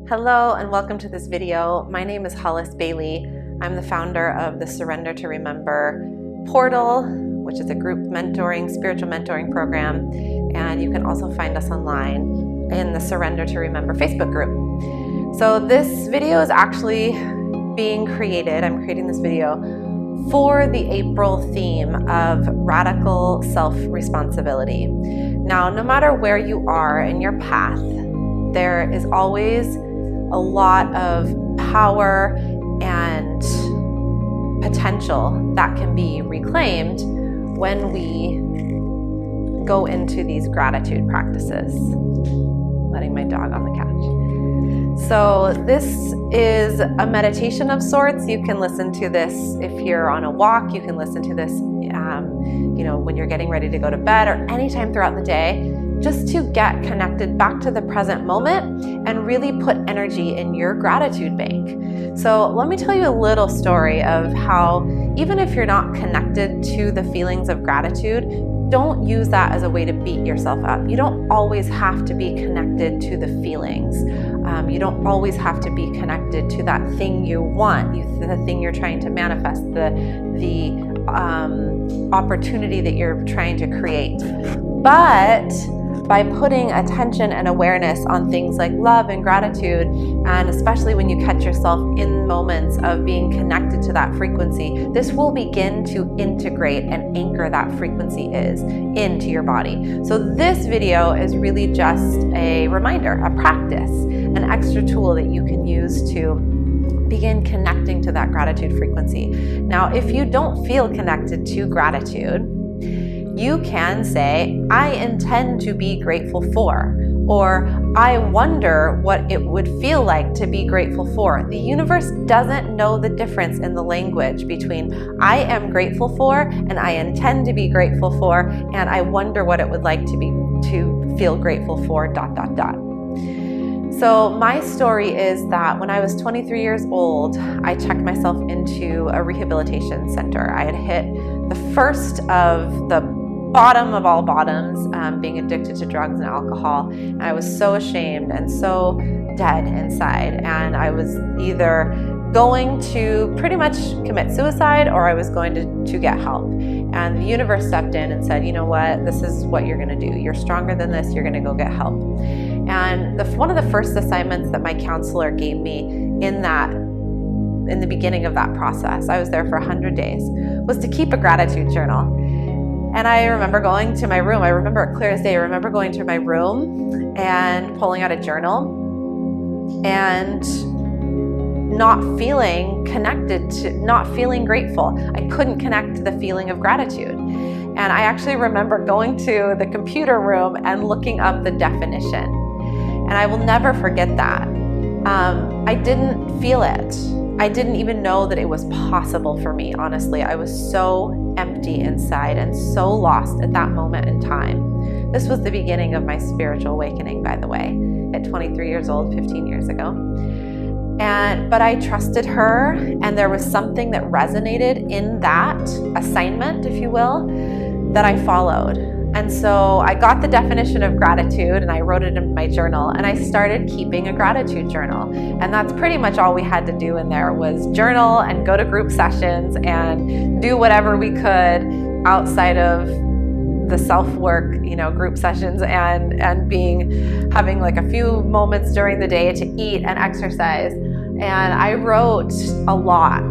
Hello and welcome to this video. My name is Hollis Bailey. I'm the founder of the Surrender to Remember portal, which is a group mentoring, spiritual mentoring program. And you can also find us online in the Surrender to Remember Facebook group. So this video is actually being created. I'm creating this video for the April theme of radical self-responsibility. Now, no matter where you are in your path, there is always a lot of power and potential that can be reclaimed when we go into these gratitude practices. Letting my dog on the couch. So this is a meditation of sorts. You can listen to this if you're on a walk. You can listen to this when you're getting ready to go to bed or anytime throughout the day, just to get connected back to the present moment and really put energy in your gratitude bank. So let me tell you a little story of how, even if you're not connected to the feelings of gratitude, don't use that as a way to beat yourself up. You don't always have to be connected to the feelings. You don't always have to be connected to that thing you want, the thing you're trying to manifest, the opportunity that you're trying to create. But by putting attention and awareness on things like love and gratitude, and especially when you catch yourself in moments of being connected to that frequency, this will begin to integrate and anchor that frequency into your body. So this video is really just a reminder, a practice, an extra tool that you can use to begin connecting to that gratitude frequency. Now, if you don't feel connected to gratitude, you can say, I intend to be grateful for, or I wonder what it would feel like to be grateful for. The universe doesn't know the difference in the language between I am grateful for and I intend to be grateful for, and I wonder what it would like to feel grateful for, ... So my story is that when I was 23 years old, I checked myself into a rehabilitation center. I had hit the first of the bottom of all bottoms, being addicted to drugs and alcohol. And I was so ashamed and so dead inside. And I was either going to pretty much commit suicide or I was going to get help. And the universe stepped in and said, you know what, this is what you're gonna do. You're stronger than this, you're gonna go get help. And one of the first assignments that my counselor gave me in the beginning of that process, I was there for 100 days, was to keep a gratitude journal. And I remember going to my room. I remember it clear as day. I remember going to my room and pulling out a journal and not feeling connected to, not feeling grateful. I couldn't connect to the feeling of gratitude. And I actually remember going to the computer room and looking up the definition. And I will never forget that. I didn't feel it. I didn't even know that it was possible for me, honestly. I was so empty inside and so lost at that moment in time. This was the beginning of my spiritual awakening, by the way, at 23 years old, 15 years ago. But I trusted her, and there was something that resonated in that assignment, if you will, that I followed. And so I got the definition of gratitude and I wrote it in my journal, and I started keeping a gratitude journal. And that's pretty much all we had to do in there was journal and go to group sessions and do whatever we could outside of the self-work, group sessions and having like a few moments during the day to eat and exercise. And I wrote a lot,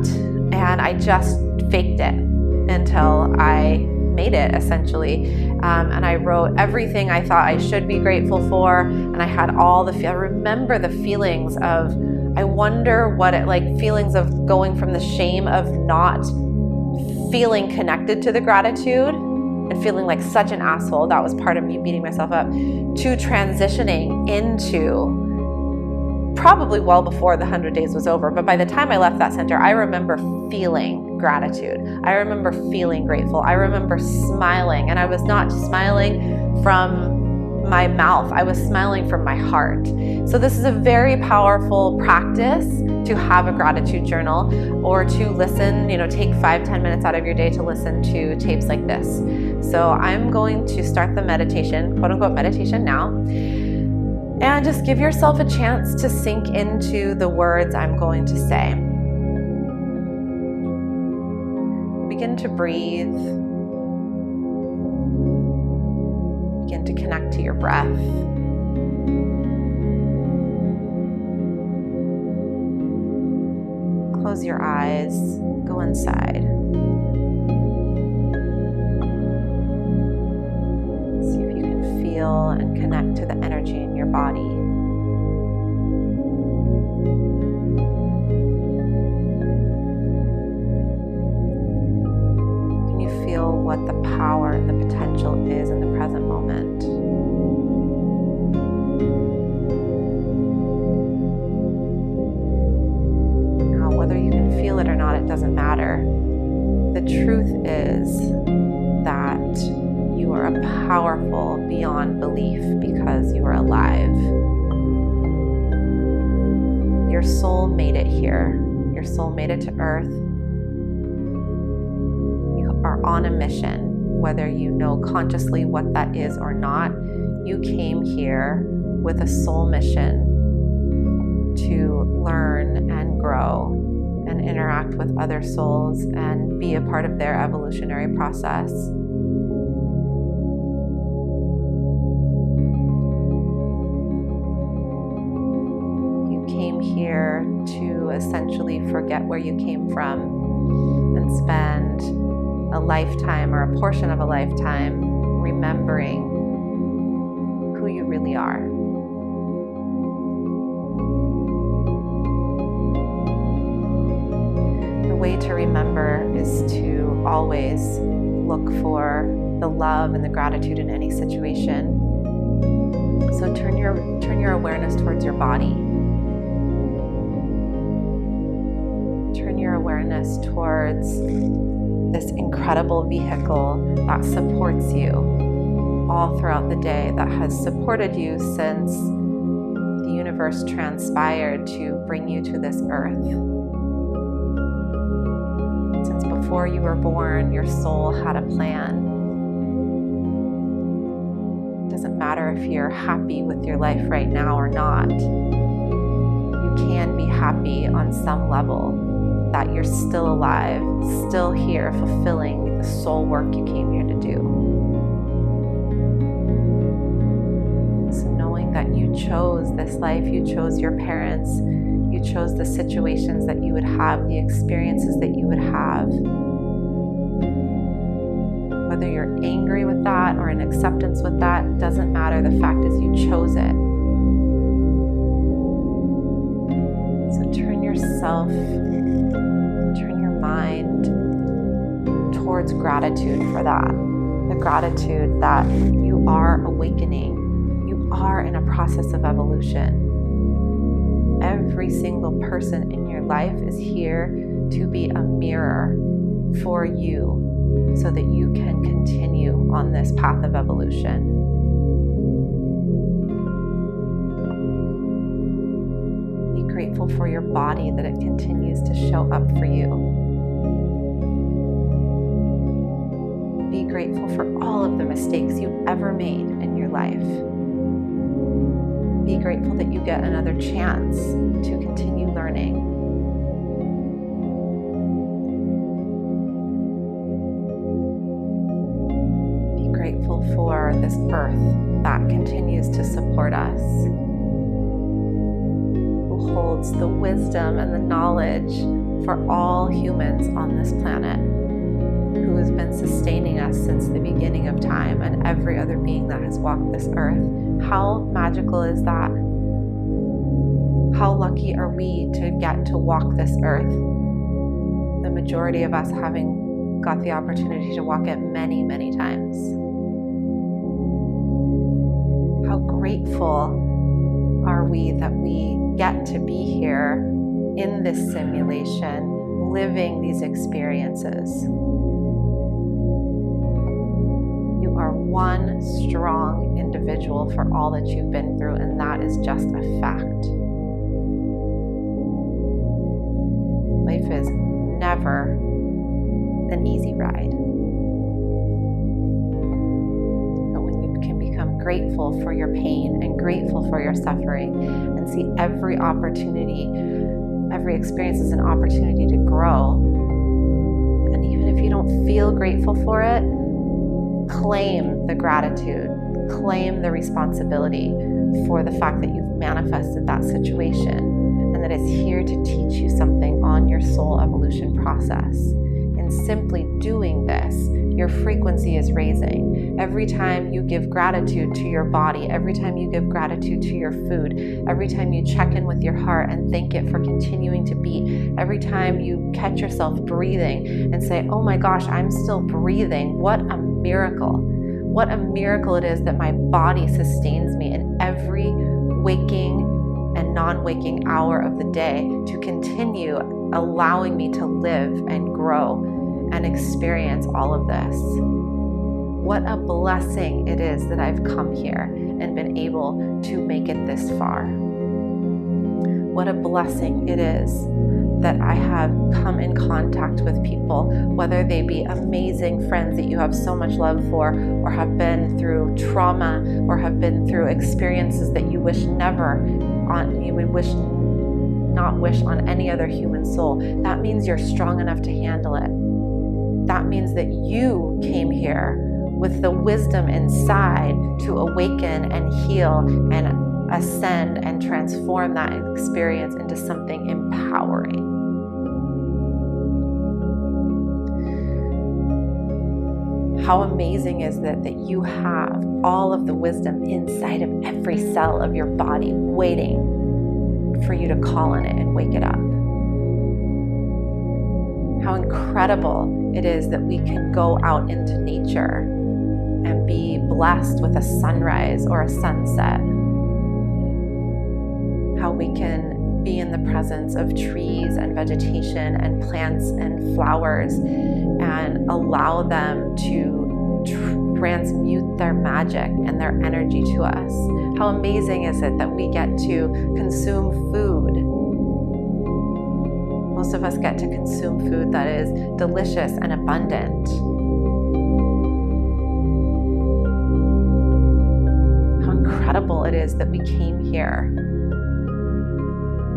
and I just faked it until I made it, essentially. And I wrote everything I thought I should be grateful for, and I had I remember the feelings of, I wonder what it feelings of going from the shame of not feeling connected to the gratitude and feeling like such an asshole, that was part of me beating myself up, to transitioning into, probably well before the 100 days was over, but by the time I left that center, I remember feeling gratitude. I remember feeling grateful. I remember smiling, and I was not smiling from my mouth. I was smiling from my heart. So this is a very powerful practice to have a gratitude journal, or to listen, take 5-10 minutes out of your day to listen to tapes like this. So I'm going to start the meditation, quote unquote meditation now. And just give yourself a chance to sink into the words I'm going to say. Begin to breathe. Begin to connect to your breath. Close your eyes. Go inside. See if you can feel and connect to the energy in your body. Can you feel what the power and the potential is in the present moment? Now, whether you can feel it or not, it doesn't matter. The truth is that you are powerful beyond belief because you are alive. Your soul made it here. Your soul made it to Earth. You are on a mission, whether you know consciously what that is or not. You came here with a soul mission to learn and grow and interact with other souls and be a part of their evolutionary process. You came here to essentially forget where you came from and spend a lifetime or a portion of a lifetime remembering who you really are. The way to remember is to always look for the love and the gratitude in any situation. So turn your awareness towards your body. Turn your awareness towards this incredible vehicle that supports you all throughout the day, that has supported you since the universe transpired to bring you to this earth. Since before you were born, your soul had a plan. It doesn't matter if you're happy with your life right now or not. You can be happy on some level that you're still alive, still here, fulfilling the soul work you came here to do. So knowing that you chose this life, you chose your parents, you chose the situations that you would have, the experiences that you would have. Whether you're angry with that or in acceptance with that, doesn't matter. The fact is you chose it. So turn your mind towards gratitude for that. The gratitude that you are awakening. You are in a process of evolution. Every single person in your life is here to be a mirror for you so that you can continue on this path of evolution. Be grateful for your body, that it continues to show up for you. Be grateful for all of the mistakes you've ever made in your life. Be grateful that you get another chance to continue learning. Be grateful for this earth that continues to support us, who holds the wisdom and the knowledge for all humans on this planet, who has been sustaining us since the beginning of time, and every other being that has walked this earth. How magical is that? How lucky are we to get to walk this earth? The majority of us having got the opportunity to walk it many, many times. How grateful are we that we get to be here in this simulation, living these experiences. You are one strong individual for all that you've been through, and that is just a fact. Life is never an easy ride. But when you can become grateful for your pain and grateful for your suffering, and see every opportunity, every experience as an opportunity to grow. And even if you don't feel grateful for it, claim the gratitude, claim the responsibility for the fact that you've manifested that situation and that it's here to teach you something on your soul evolution process. And simply doing this, your frequency is raising. Every time you give gratitude to your body, every time you give gratitude to your food, every time you check in with your heart and thank it for continuing to beat, every time you catch yourself breathing and say, oh my gosh, I'm still breathing, what a miracle. What a miracle it is that my body sustains me in every waking and non-waking hour of the day to continue allowing me to live and grow and experience all of this. What a blessing it is that I've come here and been able to make it this far. What a blessing it is that I have come in contact with people, whether they be amazing friends that you have so much love for, or have been through trauma, or have been through experiences that you wish you would not wish on any other human soul. That means you're strong enough to handle it. That means that you came here with the wisdom inside to awaken and heal and ascend and transform that experience into something empowering. How amazing is it that you have all of the wisdom inside of every cell of your body waiting for you to call on it and wake it up. How incredible it is that we can go out into nature and be blessed with a sunrise or a sunset. How we can be in the presence of trees and vegetation and plants and flowers and allow them to transmute their magic and their energy to us. How amazing is it that we get to consume food? Most of us get to consume food that is delicious and abundant. How incredible it is that we came here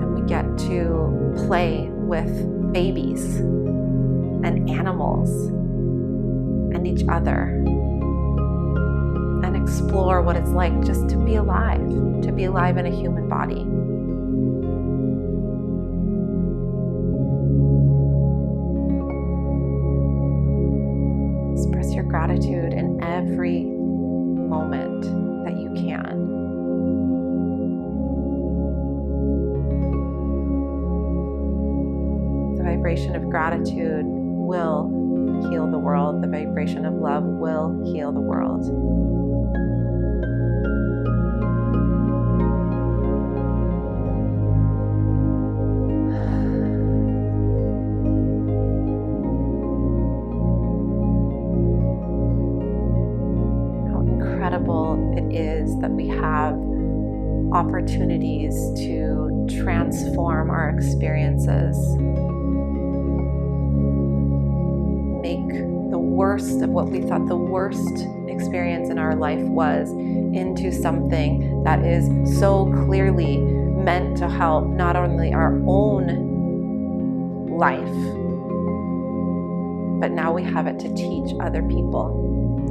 and we get to play with babies and animals and each other and explore what it's like just to be alive in a human body. Express your gratitude in every moment that you can. The vibration of gratitude will heal the world. The vibration of love will heal the world. How incredible it is that we have opportunities to transform our experiences. Make the worst of what we thought the worst experience in our life was into something that is so clearly meant to help not only our own life, but now we have it to teach other people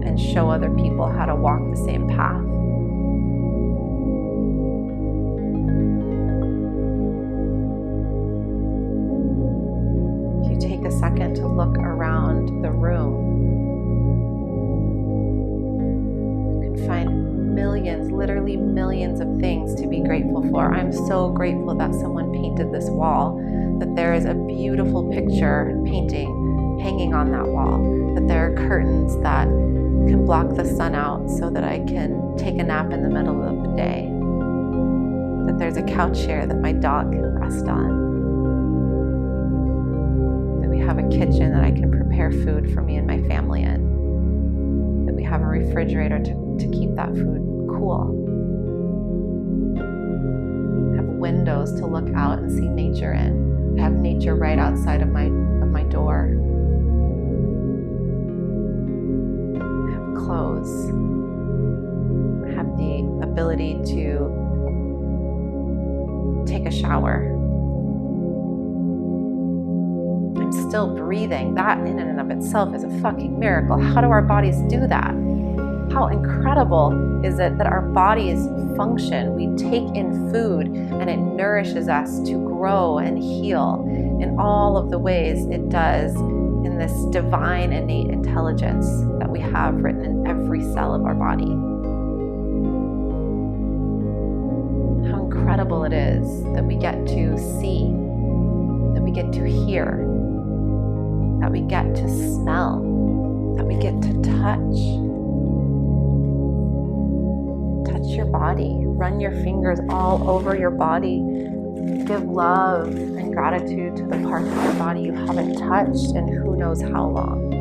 and show other people how to walk the same path. If you take a second to look around the room, you can find millions, literally millions of things to be grateful for. I'm so grateful that someone painted this wall, that there is a beautiful picture painting hanging on that wall, that there are curtains that can block the sun out so that I can take a nap in the middle of the day, that there's a couch here that my dog can rest on, that we have a kitchen that I can prepare food for me and my family in, that we have a refrigerator to keep that food cool, have windows to look out and see nature in. I have nature right outside of my door. I have clothes. I have ability to take a shower. I'm still breathing. That in and of itself is a fucking miracle. How do our bodies do that? How incredible is it that our bodies function? We take in food and it nourishes us to grow and heal in all of the ways it does in this divine innate intelligence that we have written in every cell of our body. How incredible it is that we get to see, that we get to hear, that we get to smell, that we get to touch. Touch your body. Run your fingers all over your body. Give love and gratitude to the parts of your body you haven't touched in who knows how long.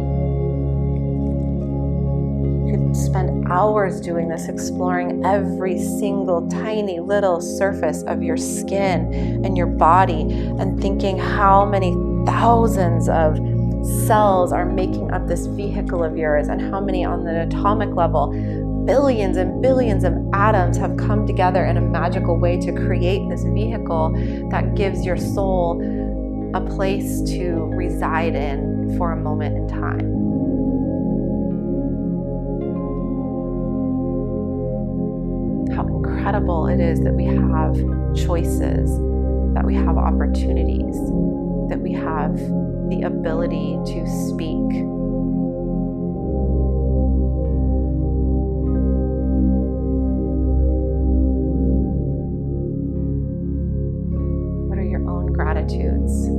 You could spend hours doing this, exploring every single tiny little surface of your skin and your body and thinking how many thousands of cells are making up this vehicle of yours and how many on the atomic level, billions and billions of atoms have come together in a magical way to create this vehicle that gives your soul a place to reside in for a moment in time. How incredible it is that we have choices, that we have opportunities, that we have the ability to speak. What are your own gratitudes?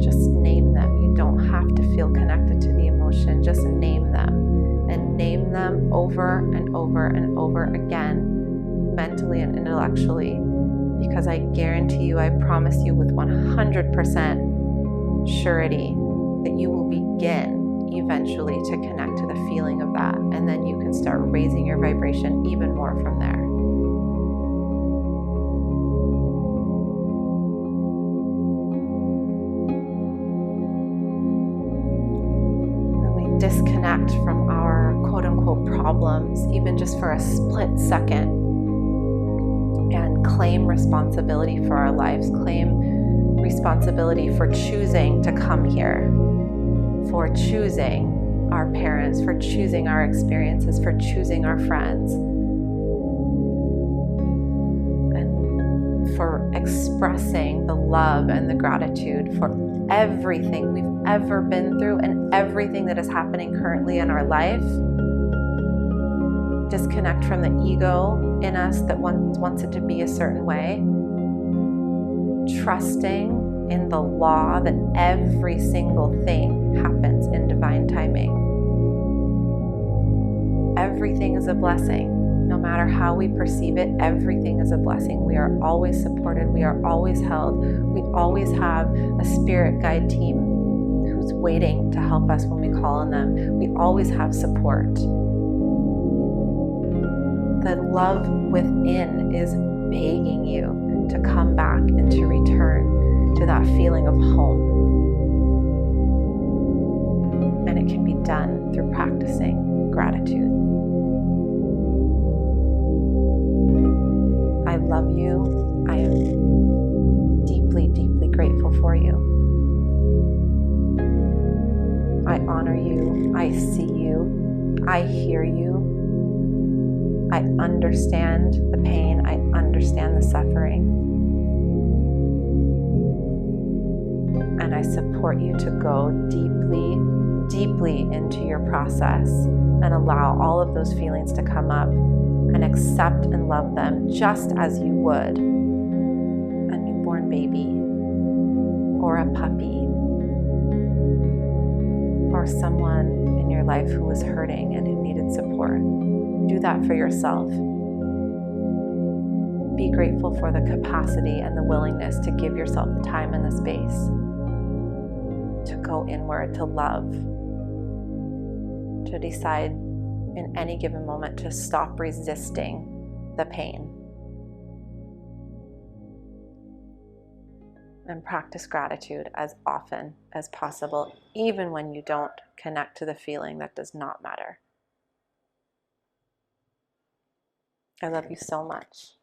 Just name them. You don't have to feel connected to the emotion. Just name them. And name them over and over and over again, mentally and intellectually, because I guarantee you, I promise you with 100% surety that you will begin eventually to connect to the feeling of that, and then you can start raising your vibration even more from there. When we disconnect from our quote-unquote problems, even just for a split second, and claim responsibility for our lives, claim responsibility for choosing to come here, for choosing our parents, for choosing our experiences, for choosing our friends, and for expressing the love and the gratitude for everything we've ever been through and everything that is happening currently in our life. Disconnect from the ego in us that wants it to be a certain way. Trusting in the law that every single thing happens in divine timing. Everything is a blessing. No matter how we perceive it, everything is a blessing. We are always supported. We are always held. We always have a spirit guide team who's waiting to help us when we call on them. We always have support. The love within is begging you to come back and to return to that feeling of home. And it can be done through practicing gratitude. I love you. I am deeply, deeply grateful for you. I honor you. I see you. I hear you. I understand the pain. I understand the suffering. And I support you to go deeply, deeply into your process and allow all of those feelings to come up and accept and love them just as you would a newborn baby or a puppy or someone in your life who was hurting and who needed support. Do that for yourself. Be grateful for the capacity and the willingness to give yourself the time and the space to go inward, to love, to decide in any given moment to stop resisting the pain. and practice gratitude as often as possible, even when you don't connect to the feeling that does not matter. I love you so much.